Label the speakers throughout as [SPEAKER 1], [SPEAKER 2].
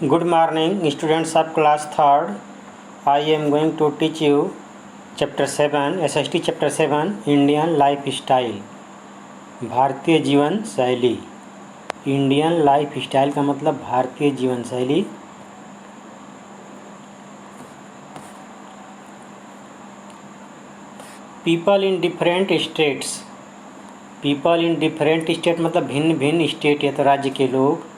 [SPEAKER 1] Good morning, students of class 3rd. I am going to teach you chapter 7, SST chapter 7, Indian Lifestyle. Bharatiya Jeevan शैली. Indian life style का मतलब भारतीय जीवन शैली. People in different states. People in different state मतलब भिन्न भिन्न state या तो राज्य के लोग.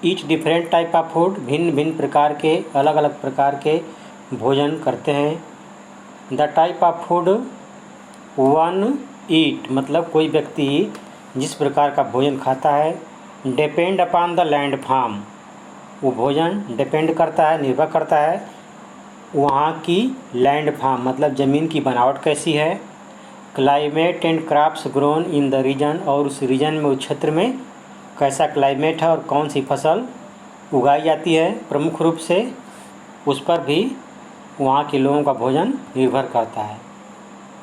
[SPEAKER 1] Each different type of food, भिन्न भिन्न प्रकार के, अलग अलग प्रकार के भोजन करते हैं. The type of food one eat मतलब कोई व्यक्ति जिस प्रकार का भोजन खाता है. Depend upon the land form, वो भोजन डिपेंड करता है, निर्भर करता है वहाँ की लैंड फार्म मतलब ज़मीन की बनावट कैसी है. Climate and crops grown in the region, और उस रीजन में, उस क्षेत्र में कैसा क्लाइमेट है और कौन सी फसल उगाई जाती है प्रमुख रूप से, उस पर भी वहाँ के लोगों का भोजन निर्भर करता है.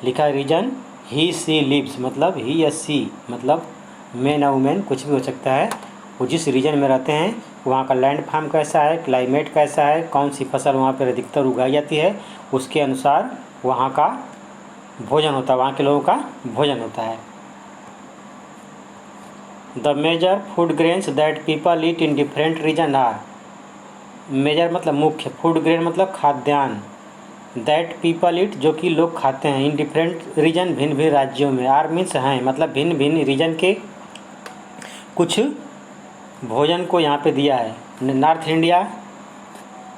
[SPEAKER 1] लिखा है रीजन ही सी लिव्स मतलब ही या सी मतलब मैन या वुमेन कुछ भी हो सकता है. वो जिस रीजन में रहते हैं वहाँ का लैंड फार्म कैसा है, क्लाइमेट कैसा है, कौन सी फसल वहाँ पर अधिकतर उगाई जाती है, उसके अनुसार वहाँ का भोजन होता है, वहाँ के लोगों का भोजन होता है. The major food grains that people eat in different region are. Major मतलब मुख्य, फूड ग्रेन मतलब खाद्यान्न. दैट पीपल ईट जो कि लोग खाते हैं, इन डिफरेंट रीजन भिन्न भिन्न राज्यों में. आर मीन्स हैं मतलब भिन्न भिन्न रीजन के कुछ भोजन को यहाँ पे दिया है. नॉर्थ इंडिया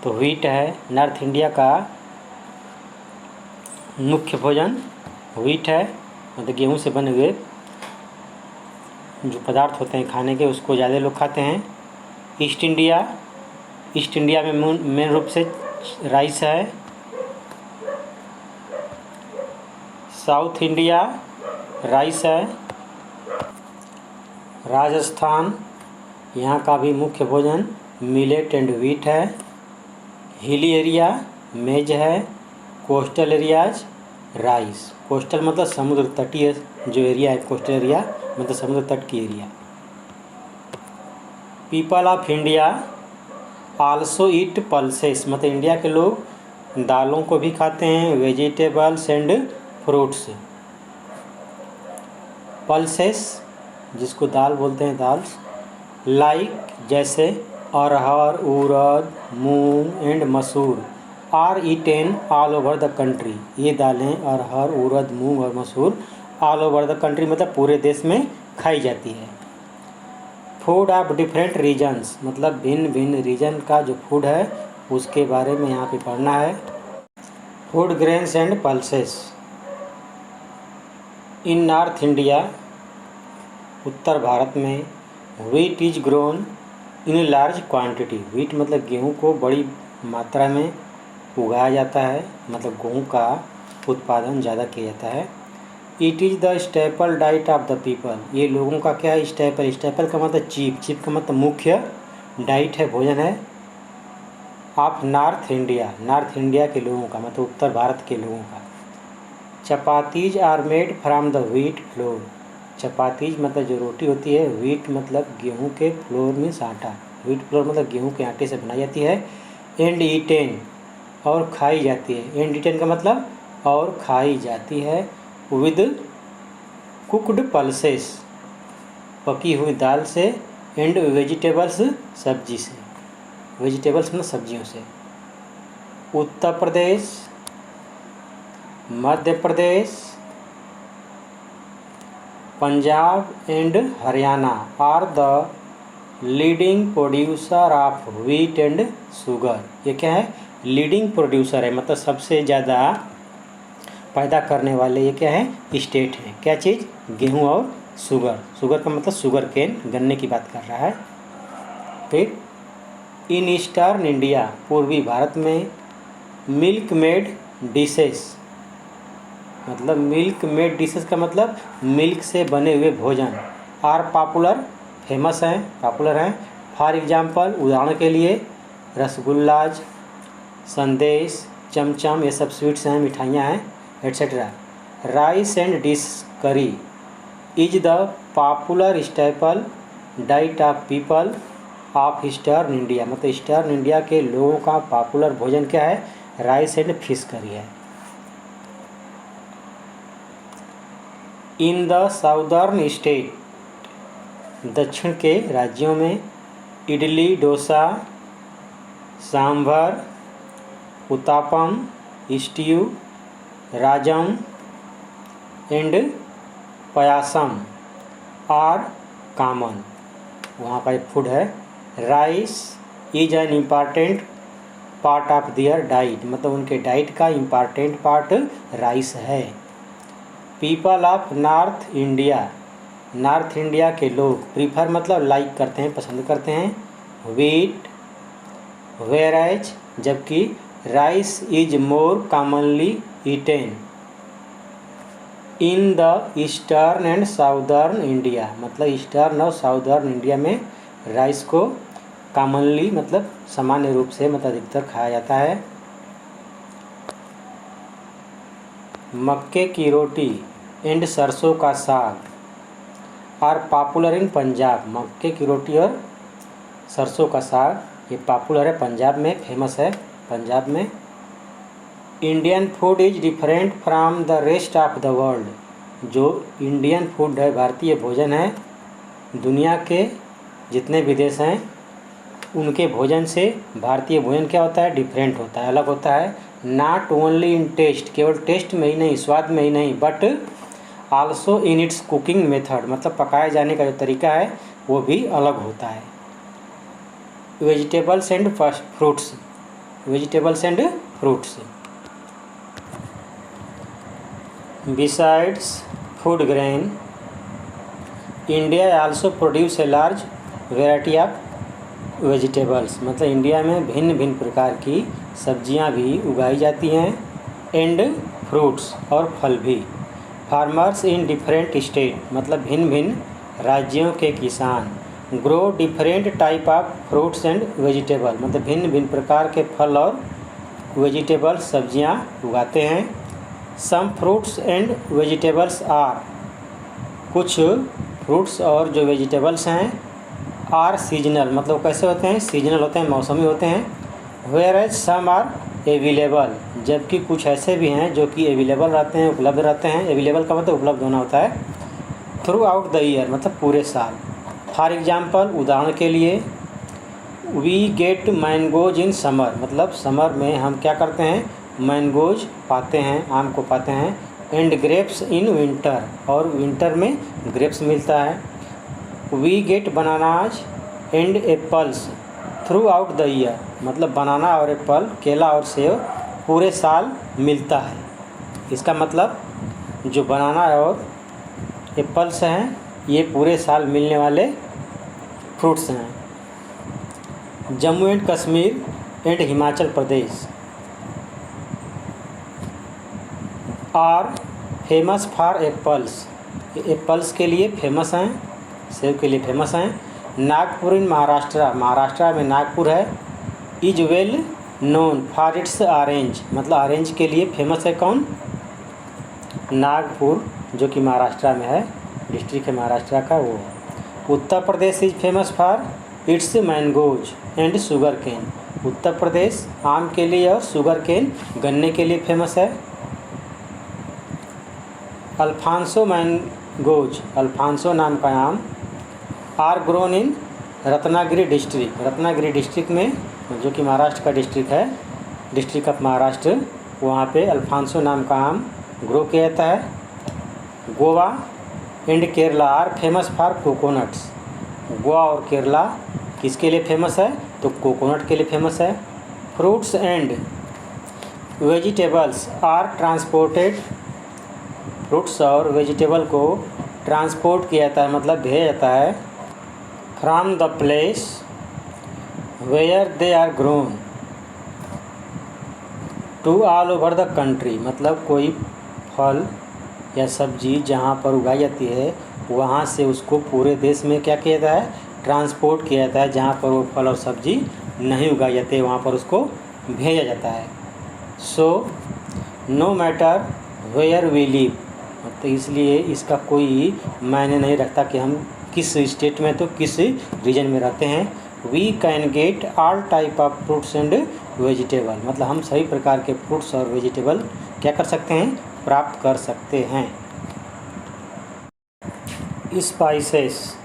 [SPEAKER 1] तो व्हीट है, नॉर्थ इंडिया का मुख्य भोजन व्हीट है मतलब गेहूँ से बने हुए जो पदार्थ होते हैं खाने के, उसको ज़्यादा लोग खाते हैं. ईस्ट इंडिया में मेन रूप से राइस है. साउथ इंडिया राइस है. राजस्थान यहाँ का भी मुख्य भोजन मिलेट एंड व्हीट है. हिली एरिया मेज है. Coastal areas rice. कोस्टल मतलब समुद्र तटीय जो एरिया है, कोस्टल एरिया मतलब समुद्र तट की area. People of India also eat pulses मतलब इंडिया के लोग दालों को भी खाते हैं, वेजिटेबल्स एंड फ्रूट्स. पल्सेस जिसको दाल बोलते हैं, दाल्स लाइक जैसे arhar, urad, moong and masoor are eaten all over the country. ये दालें अरहर, उड़द, मूंग और मसूर ऑल ओवर द कंट्री मतलब पूरे देश में खाई जाती है. फूड ऑफ डिफरेंट रीजन्स मतलब भिन्न भिन्न रीजन का जो फूड है उसके बारे में यहाँ पे पढ़ना है. Food grains and pulses. In North India उत्तर भारत में wheat is grown in large quantity. Wheat मतलब गेहूँ को बड़ी मात्रा में उगाया जाता है मतलब गेहूँ का उत्पादन ज़्यादा किया जाता है. It is the staple diet of the people. ये लोगों का क्या है, स्टेपल. स्टेपल का मतलब चीफ, चीफ का मतलब मुख्य, डाइट है भोजन है. Of North India, North India के लोगों का मतलब उत्तर भारत के लोगों का. Chapatis are made from the wheat flour. Chapatis मतलब जो रोटी होती है, व्हीट मतलब गेहूँ के, फ्लोर मीन्स आटा. व्हीट फ्लोर मतलब गेहूँ के आटे से बनाई जाती है. एंड ईटेन और खाई जाती है. एंड ईटेन का मतलब और खाई जाती है. विद कुकड पल्सेस पकी हुई दाल से. एंड वेजिटेबल्स सब्जी से. वेजिटेबल्स मतलब सब्जियों से. Uttar Pradesh, Madhya Pradesh, Punjab and Haryana are the leading producer of wheat and sugar. ये क्या है, लीडिंग प्रोड्यूसर है मतलब सबसे ज़्यादा पैदा करने वाले ये क्या है, स्टेट हैं. क्या चीज़, गेहूँ और शुगर. शुगर का मतलब शुगर केन, गन्ने की बात कर रहा है. फिर इन ईस्टर्न इंडिया पूर्वी भारत में मिल्क मेड डिशेस मतलब मिल्क मेड डिशेस का मतलब मिल्क से बने हुए भोजन आर पॉपुलर फेमस हैं, पॉपुलर हैं. फॉर एग्जांपल उदाहरण के लिए रसगुल्लाज, संदेश, चमचम ये सब स्वीट्स हैं, मिठाइयाँ हैं एट्सेट्रा. राइस एंड डिश करी is the popular staple diet of people of eastern India, मतलब ईस्टर्न इंडिया के लोगों का पॉपुलर भोजन क्या है, राइस एंड फिश करी है। इन द साउदर्न स्टेट, दक्षिण के राज्यों में idli, dosa, sambar, uttapam, stew, rasam and payasam are common, वहाँ का एक फूड है। Rice is an important part of their diet, मतलब उनके डाइट का इम्पॉर्टेंट पार्ट राइस है। People of North India, North India के लोग प्रीफर मतलब लाइक करते हैं, पसंद करते हैं व्हीट, वेराइज, जबकि rice is more commonly eaten in the eastern and southern India, मतलब ईस्टर्न और साउदर्न इंडिया में राइस को कॉमनली मतलब सामान्य रूप से मतलब अधिकतर खाया जाता है। मक्के की रोटी एंड सरसों का साग आर पॉपुलर इन पंजाब, मक्के की रोटी और सरसों का साग ये पॉपुलर है, पंजाब में फेमस है, पंजाब में। Indian food is different from the rest of the world, जो इंडियन फूड है, भारतीय भोजन है, दुनिया के जितने भी देश हैं उनके भोजन से भारतीय भोजन क्या होता है, डिफरेंट होता है, अलग होता है। नॉट ओनली इन टेस्ट, केवल टेस्ट में ही नहीं, स्वाद में ही नहीं, but also in its cooking method, मतलब पकाए जाने का जो तरीका है वो भी अलग होता है। Vegetables and fruits, vegetables and fruits, besides food grain India also produce a large variety of vegetables, मतलब इंडिया में भिन्न भिन्न प्रकार की सब्जियां भी उगाई जाती हैं, एंड फ्रूट्स और फल भी। फार्मर्स इन डिफरेंट स्टेट, मतलब भिन्न भिन्न राज्यों के किसान grow different type of fruits and vegetable, मतलब भिन्न भिन्न प्रकार के फल और वेजिटेबल सब्जियां उगाते हैं। Some fruits and vegetables are, कुछ फ्रूट्स और जो वेजिटेबल्स हैं आर सीजनल, मतलब कैसे होते हैं, सीजनल होते हैं, मौसमी होते हैं। Whereas some are available, जबकि कुछ ऐसे भी हैं जो कि अवेलेबल रहते हैं, उपलब्ध रहते हैं। अवेलेबल का मतलब उपलब्ध होना होता है। थ्रू आउट द ईयर, मतलब पूरे साल। फॉर एग्जाम्पल, उदाहरण के लिए, we get mangoes in summer, मतलब समर में हम क्या करते हैं, मैंगोज पाते हैं, आम को पाते हैं। एंड ग्रेप्स इन विंटर, और विंटर में ग्रेप्स मिलता है। We get bananas and apples throughout the year, मतलब बनाना और एप्पल, केला और सेब पूरे साल मिलता है। इसका मतलब जो बनाना और एप्पल्स हैं ये पूरे साल मिलने वाले फ्रूट्स हैं। Jammu and Kashmir and Himachal Pradesh are famous for apples, apples के लिए फेमस हैं, सेब के लिए फेमस हैं। नागपुर इन महाराष्ट्र, महाराष्ट्र में नागपुर है। Is well known for its orange, मतलब ऑरेंज के लिए फेमस है कौन, नागपुर, जो कि महाराष्ट्र में है, डिस्ट्रिक्ट है महाराष्ट्र का वो। Uttar Pradesh is famous for its mangoes and sugar cane, Uttar Pradesh आम के लिए और शुगर केन गन्ने के लिए फेमस है। अल्फांसो मैंगोज, अल्फांसो नाम का आम, are grown in Ratnagiri district, Ratnagiri district में, जो कि महाराष्ट्र का डिस्ट्रिक्ट है, डिस्ट्रिक्ट ऑफ महाराष्ट्र, वहाँ पे अल्फांसो नाम का आम ग्रो किया जाता है। Goa and Kerala are famous for coconuts, Goa और केरला किसके लिए फेमस है, तो कोकोनट के लिए फेमस है। Fruits and vegetables are transported, fruits और वेजिटेबल को ट्रांसपोर्ट किया जाता है, मतलब भेजा जाता है, from the place where they are grown to all over the country, मतलब कोई फल या सब्जी जहाँ पर उगाई जाती है वहाँ से उसको पूरे देश में क्या किया जाता है, ट्रांसपोर्ट किया जाता है। जहाँ पर वो फल और सब्जी नहीं उगाई जाती है वहाँ पर उसको भेजा जाता है। So no matter where we live, तो इसलिए इसका कोई मायने नहीं रखता कि हम किस स्टेट में तो किस रीजन में रहते हैं, we can get all type of fruits and vegetable, मतलब हम सभी प्रकार के फ्रूट्स और वेजिटेबल क्या कर सकते हैं, प्राप्त कर सकते हैं। Spices,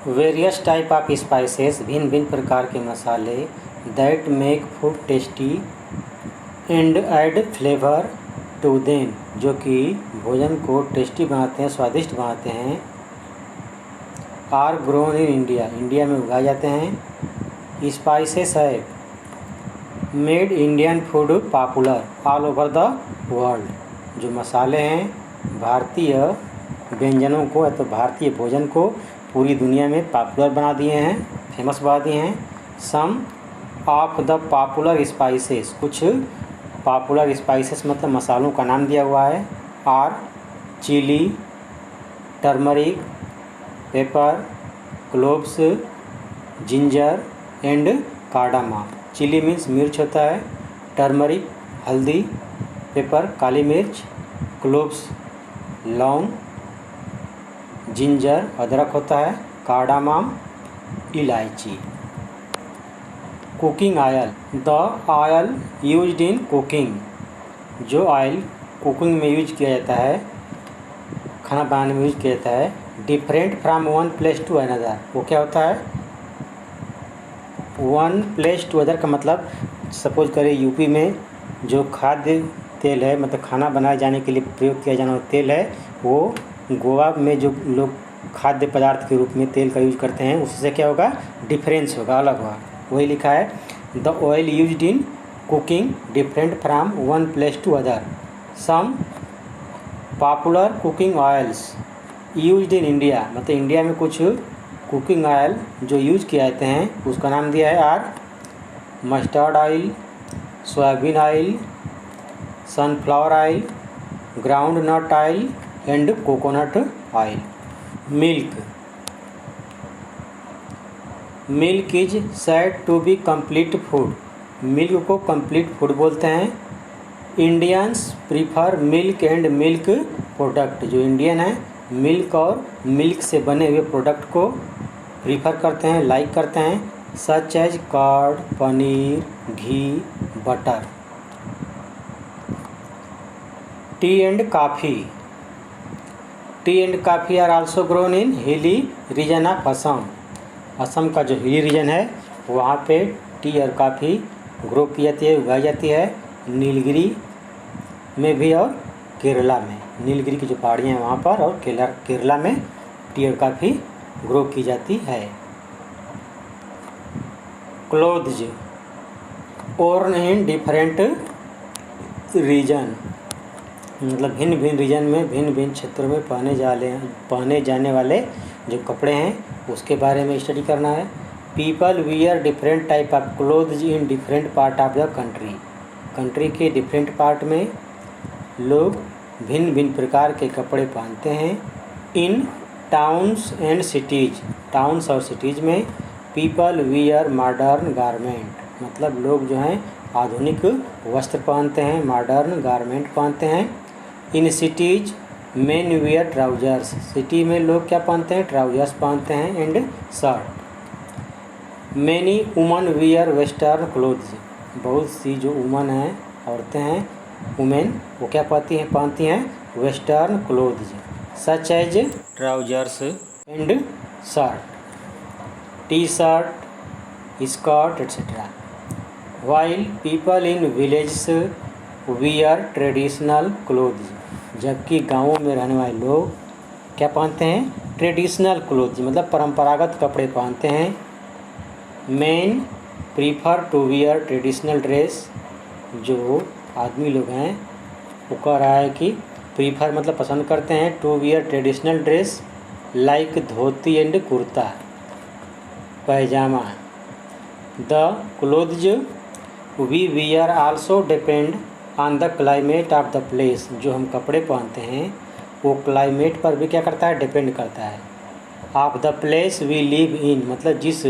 [SPEAKER 1] various type of spices, भिन्न भिन्न प्रकार के मसाले, that make food tasty and add flavour to them, जो कि भोजन को टेस्टी बनाते हैं, स्वादिष्ट बनाते हैं। Are grown in India, India में उगाए जाते हैं। स्पाइसेस है made Indian food popular all over the world, जो मसाले हैं भारतीय व्यंजनों को या तो भारतीय भोजन को पूरी दुनिया में पॉपुलर बना दिए हैं, फेमस बना दिए हैं। Some of the popular spices, कुछ पॉपुलर स्पाइसेस मतलब मसालों का नाम दिया हुआ है। Are chilli, turmeric, pepper, cloves, ginger and cardamom. Chilli means मिर्च होता है, टर्मरिक हल्दी, पेपर काली मिर्च, क्लोव्स लौंग, जिंजर अदरक होता है, कार्डामम इलायची। Cooking oil, the oil used in cooking, जो ऑयल कुकिंग में यूज किया जाता है, खाना बनाने में यूज किया जाता है। Different from one place to another, वो क्या होता है, वन प्लेस टू अदर का मतलब सपोज करें यूपी में जो खाद्य तेल है, मतलब खाना बनाए जाने के लिए प्रयोग किया जाने वाला तेल है, वो गोवा में जो लोग खाद्य पदार्थ के रूप में तेल का यूज करते हैं, उससे क्या होगा, डिफरेंस होगा, अलग होगा। वही लिखा है the oil used in cooking different from one place to other. Some popular cooking oils used in India, मतलब इंडिया में कुछ कुकिंग ऑयल जो यूज किए जाते हैं उसका नाम दिया है are mustard oil, soybean oil, sunflower oil, ground nut oil and coconut oil. Milk, milk is said to be complete food, milk को कंप्लीट फूड बोलते हैं। Indians prefer milk and milk product, जो इंडियन है milk और milk से बने हुए product को प्रीफर करते हैं, लाइक करते हैं। Such as curd, paneer, ghee, butter. Tea and coffee, tea and coffee are also grown in hilly region of Assam, Assam का जो हिली रीजन है वहाँ पे टी और कॉफ़ी ग्रो की जाती है, उगाई जाती है। नीलगिरी में भी और केरला में, नीलगिरी की जो पहाड़ियाँ हैं वहाँ पर और केरला में टी और कॉफ़ी ग्रो की जाती है। क्लोथ्स, ओर्न इन डिफरेंट रीजन, मतलब भिन्न भिन्न रीजन में, भिन्न भिन्न क्षेत्रों में पहने जाने वाले जो कपड़े हैं उसके बारे में स्टडी करना है। People wear different type of clothes in different part of the country, country के डिफरेंट पार्ट में लोग भिन्न भिन्न प्रकार के कपड़े पहनते हैं। इन टाउन्स एंड सिटीज़, टाउन्स और सिटीज़ में पीपल वियर मॉडर्न गारमेंट, मतलब लोग जो हैं आधुनिक वस्त्र पहनते हैं, मॉडर्न गारमेंट पहनते हैं। In cities men wear trousers, city में लोग क्या पहनते हैं, ट्राउजर्स पहनते हैं and shirt. Many woman wear western clothes, बहुत सी जो वुमन हैं, औरतें हैं, वुमेन, वो क्या पहनती हैं western clothes such as trousers and shirt, T shirt, skirt etcetera. While people in villages wear traditional clothes, जबकि गाँवों में रहने वाले लोग क्या पहनते हैं, ट्रेडिशनल क्लोथ्स मतलब परंपरागत कपड़े पहनते हैं। Men prefer to wear traditional dress, जो आदमी लोग हैं वो कह रहा है कि प्रीफर मतलब पसंद करते हैं, to wear traditional dress like dhoti and kurta, pyjama. The clothes we wear also depend on the climate of the place, जो हम कपड़े पहनते हैं वो क्लाइमेट पर भी क्या करता है, डिपेंड करता है। Of the place we live in, मतलब जिस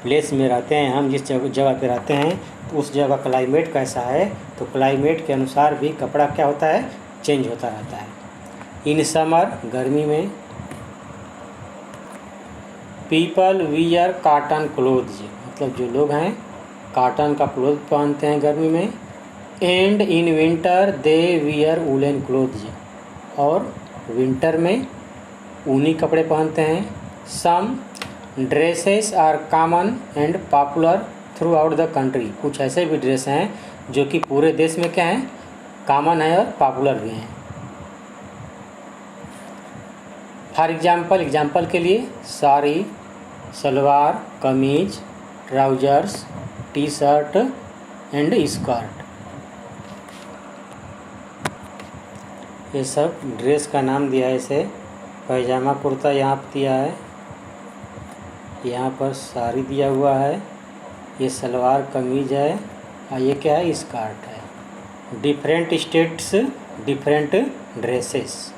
[SPEAKER 1] प्लेस में रहते हैं हम, जिस जगह पे रहते हैं तो उस जगह क्लाइमेट कैसा है, तो क्लाइमेट के अनुसार भी कपड़ा क्या होता है, चेंज होता रहता है। इन समर, गर्मी में, पीपल वियर कॉटन क्लोथ्स, मतलब जो लोग हैं कॉटन का क्लोथ पहनते हैं गर्मी में। And in winter they wear woollen clothes, और विंटर में ऊनी कपड़े पहनते हैं। Some dresses are common and popular throughout the country, कुछ ऐसे भी ड्रेस हैं जो कि पूरे देश में क्या हैं, कॉमन है और पॉपुलर भी हैं। फॉर एग्जाम्पल के लिए sari, salwar kameez, trousers, T shirt and skirt, ये सब ड्रेस का नाम दिया है। इसे पैजामा कुर्ता यहाँ पर दिया है, यहाँ पर साड़ी दिया हुआ है, ये सलवार कमीज है और ये क्या है, स्कर्ट है। Different states different dresses.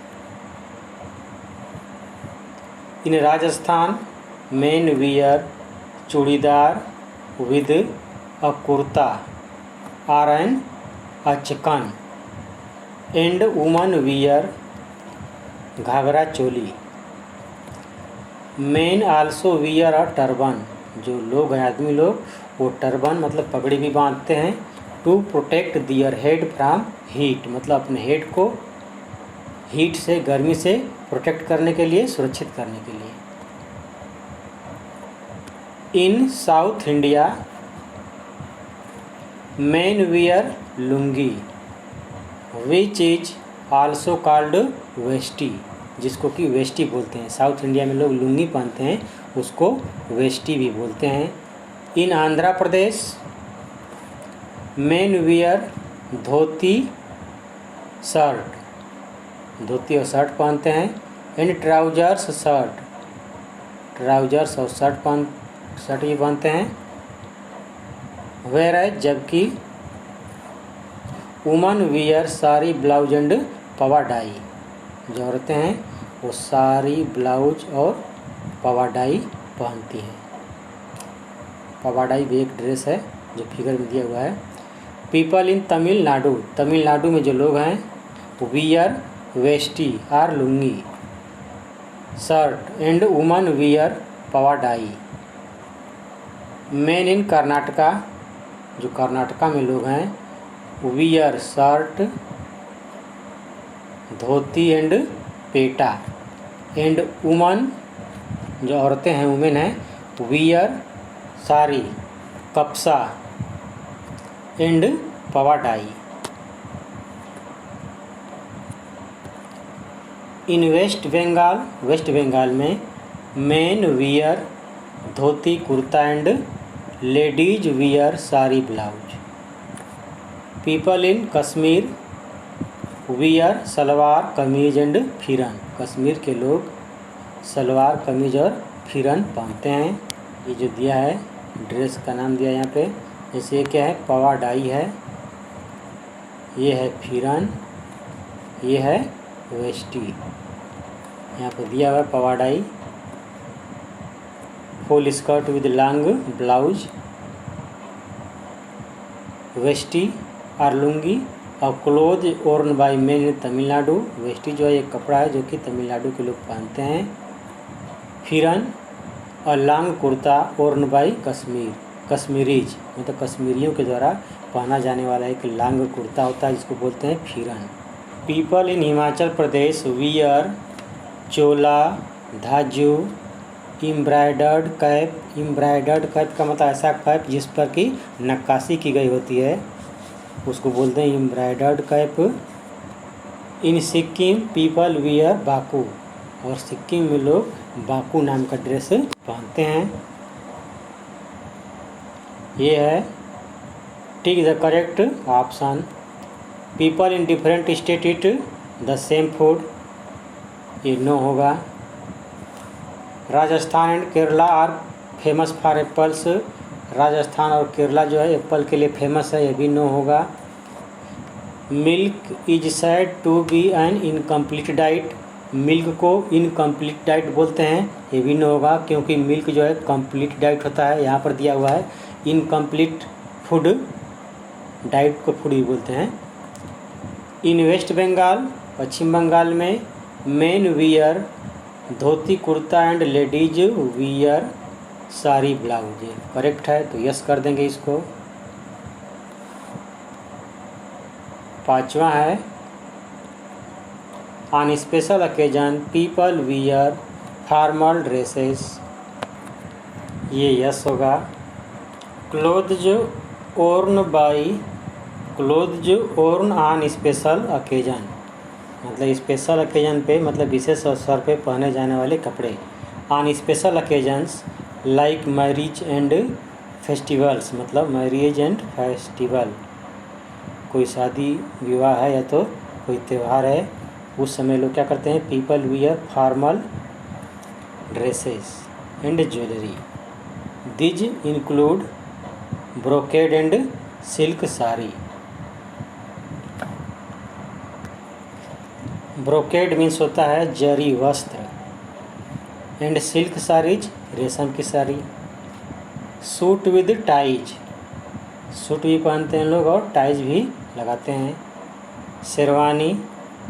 [SPEAKER 1] In Rajasthan men wear churidar with a kurta or an achkan and woman wear ghagra choli. Men also wear a turban, जो लोग हैं आदमी लोग वो टर्बन मतलब पगड़ी भी बांधते हैं। To protect their head from heat, मतलब अपने हेड को हीट से, गर्मी से प्रोटेक्ट करने के लिए, सुरक्षित करने के लिए। In South India men wear lungi which is also called veshti, जिसको कि वेस्टी बोलते हैं। साउथ इंडिया में लोग लुंगी पहनते हैं, उसको वेस्टी भी बोलते हैं। In Andhra Pradesh men wear dhoti shirt, dhoti और शर्ट पहनते हैं। एंड ट्राउजर्स शर्ट, ट्राउजर्स और शर्ट भी पहनते हैं। वेयर एज, जबकि woman wear sari blouse and pavadai, जो औरतें हैं वो साड़ी ब्लाउज और पवाडाई पहनती हैं। पवाडाई भी एक ड्रेस है जो फिगर में दिया हुआ है। पीपल इन तमिलनाडु, तमिलनाडु में जो लोग हैं wear veshti or lungi shirt and woman wear pavadai. Men in Karnataka, जो कर्नाटका में लोग हैं wear shirt dhoti and peta. And woman, जो औरतें हैं वुमेन हैं wear sari kapsa and pavadai. In West Bengal में men wear dhoti kurta and ladies wear sari blouse. People in Kashmir wear salwar kameez and फिरन, कश्मीर के लोग सलवार कमीज और फिरन पहनते हैं। ये जो दिया है ड्रेस का नाम दिया है यहाँ पे, जैसे ये क्या है, पवाडाई है, ये है फिरन, ये है वेस्टी। यहाँ पे दिया हुआ है pavadai, full skirt with long blouse. Veshti और लुंगी और cloth worn by men in Tamil Nadu, veshti जो है एक कपड़ा है जो कि तमिलनाडु के लोग पहनते हैं। फिरन और long kurta worn by Kashmir, Kashmiris मतलब कश्मीरियों के द्वारा पहना जाने वाला एक लॉन्ग कुर्ता होता है जिसको बोलते हैं phiran. People in Himachal Pradesh wear chola dhaju embroidered cap, embroidered cap का मतलब ऐसा कैप जिस पर कि नक्काशी की गई होती है, उसको बोलते हैं एम्ब्रॉयडर्ड कैप। इन सिक्किम पीपल वियर बाकू, और सिक्किम में लोग बाकू नाम का ड्रेस पहनते हैं। ये है tick the correct option. People in different state eat the same food, ये नो होगा। Rajasthan and Kerala are famous for apples, Rajasthan और केरला जो है एप्पल के लिए फेमस है, ये भी नो होगा। Milk is said to be an incomplete diet, milk को इनकम्प्लीट डाइट बोलते हैं, ये भी नो होगा क्योंकि मिल्क जो है कंप्लीट डाइट होता है। यहाँ पर दिया हुआ है इनकम्प्लीट फूड, डाइट को फूड भी बोलते हैं। इन वेस्ट बंगाल, पश्चिम बंगाल में men wear dhoti kurta and ladies wear sari blouse. Correct है तो यस कर देंगे इसको। पांचवा है on special occasion people wear formal dresses, ये यस होगा। क्लोथ्स ओर्न ऑन स्पेशल ओकेजन, मतलब स्पेशल ओकेजन पे, मतलब विशेष अवसर पे पहने जाने वाले कपड़े। On special occasions like marriage and festivals, मतलब मैरिज एंड फेस्टिवल, कोई शादी विवाह है या तो कोई त्यौहार है उस समय लोग क्या करते हैं, people wear formal dresses and jewellery. These include brocade and silk sari. Brocade means होता है जरी वस्त्र, एंड सिल्क साड़ीज रेशम की sari. Suit with ties, suit भी पहनते हैं लोग और टाइज भी लगाते हैं। Sherwani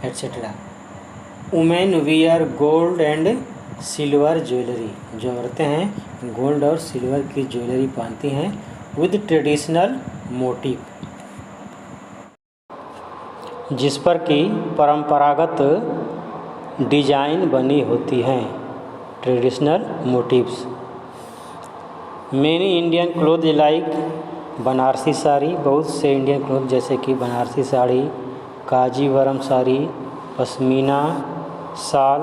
[SPEAKER 1] etcetera. Women wear gold and silver jewellery, जो औरतें हैं गोल्ड और सिल्वर की ज्वेलरी पहनती हैं विद ट्रेडिशनल मोटिव, जिस पर कि परंपरागत डिजाइन बनी होती हैं, traditional motifs. Many Indian cloth like Banarasi sari, बहुत से इंडियन क्लोथ जैसे कि Banarasi sari, Kanjeevaram sari, pashmina shawl,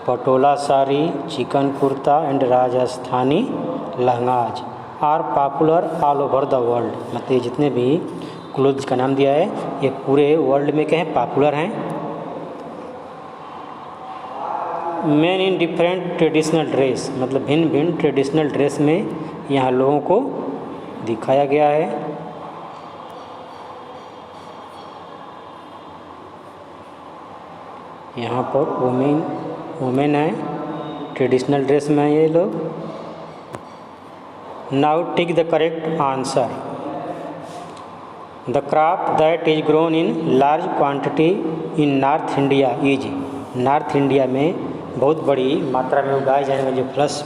[SPEAKER 1] patola sari, chikan kurta and Rajasthani lehengas are popular all over the world. मतलब ये जितने भी क्लोथ्स का नाम दिया है ये पूरे वर्ल्ड में क्या हैं, पॉपुलर हैं। Main in different traditional dress, मतलब भिन्न भिन्न ट्रेडिशनल ड्रेस में यहाँ लोगों को दिखाया गया है। यहाँ पर वुमेन है, ट्रेडिशनल ड्रेस में है ये लोग। Now tick the correct answer. The crop that is grown in large quantity in North India is, north India में बहुत बड़ी मात्रा में उगाए जाने वाली जो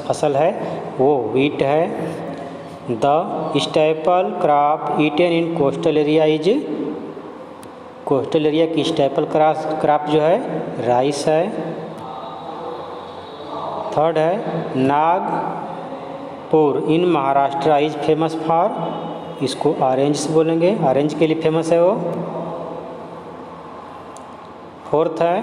[SPEAKER 1] फसल है वो व्हीट है। The staple crop eaten in coastal area is, coastal area की स्टेपल क्रॉप जो है राइस है। थर्ड है Nagpur in Maharashtra is famous for, इसको ऑरेंज बोलेंगे, ऑरेंज के लिए फेमस है वो। फोर्थ है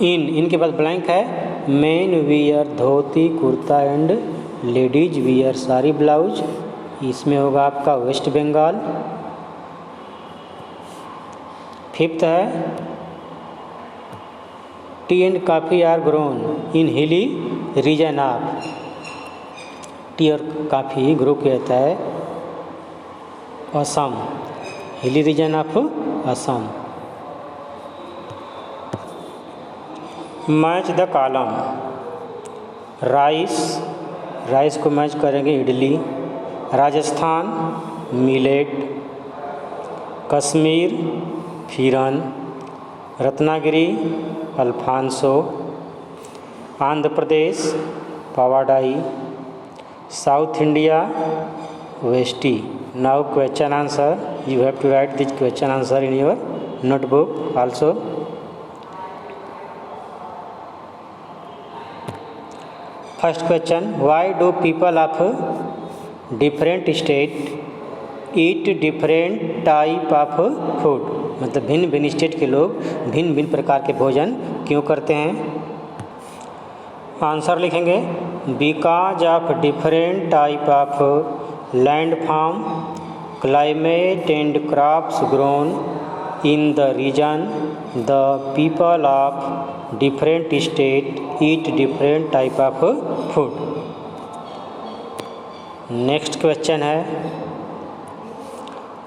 [SPEAKER 1] इनके बाद ब्लैंक है, men wear dhoti kurta and ladies wear sari blouse, इसमें होगा आपका वेस्ट बंगाल। फिफ्थ है tea and coffee are grown in hilly region of, tea और कॉफ़ी ग्रो किया जाता है Assam, hilly region of Assam. Match the column. Rice को मैच करेंगे idli, Rajasthan millet, Kashmir phiran, Ratnagiri alphonso, Andhra Pradesh pavadai, South India veshti. Now question answer, you have to write this question answer in your notebook also. First question, why do people of different state eat different type of food? मतलब भिन्न भिन्न state के लोग भिन्न भिन्न प्रकार के भोजन क्यों करते हैं? आंसर लिखेंगे, because of different type of land form, climate and crops grown in the region, the people of different state eat different type of food. Next question है,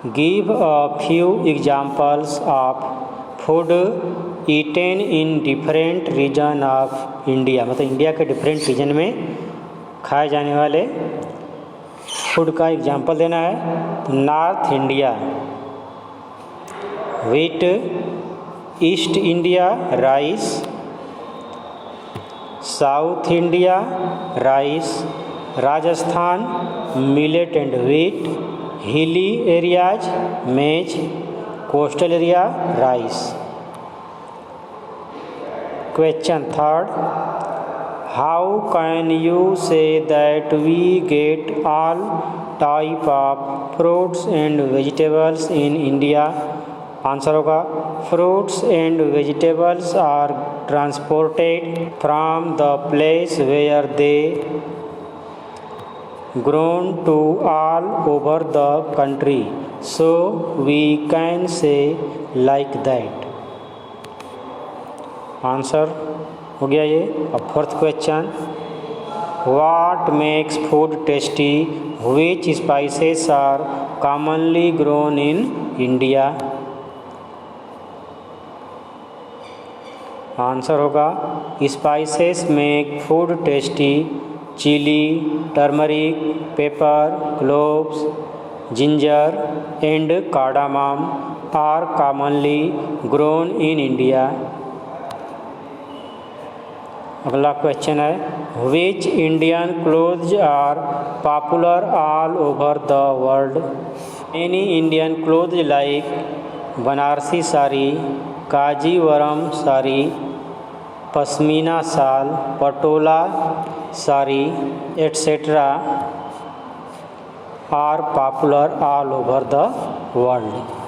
[SPEAKER 1] give a few examples of food eaten in different region of India. मतलब India के different region में खाए जाने वाले food का example देना है। North India wheat East India rice, South India rice, Rajasthan millet and wheat, हिली areas maize, coastal area rice. Question third, how can you say that we get all type of fruits and vegetables in India? Answer होगा fruits and vegetables are transported from the place where they grown to all over the country, so we can say like that. Answer हो गया ये। अब fourth question, what makes food tasty, which spices are commonly grown in India? Answer होगा spices make food tasty, chilli, turmeric, pepper, cloves, ginger and cardamom are commonly grown in India. अगला question है, which Indian clothes are popular all over the world? Any Indian clothes like Banarasi sari, Kanjeevaram sari, pashmina shawl, patola sari etcetera are popular all over the world.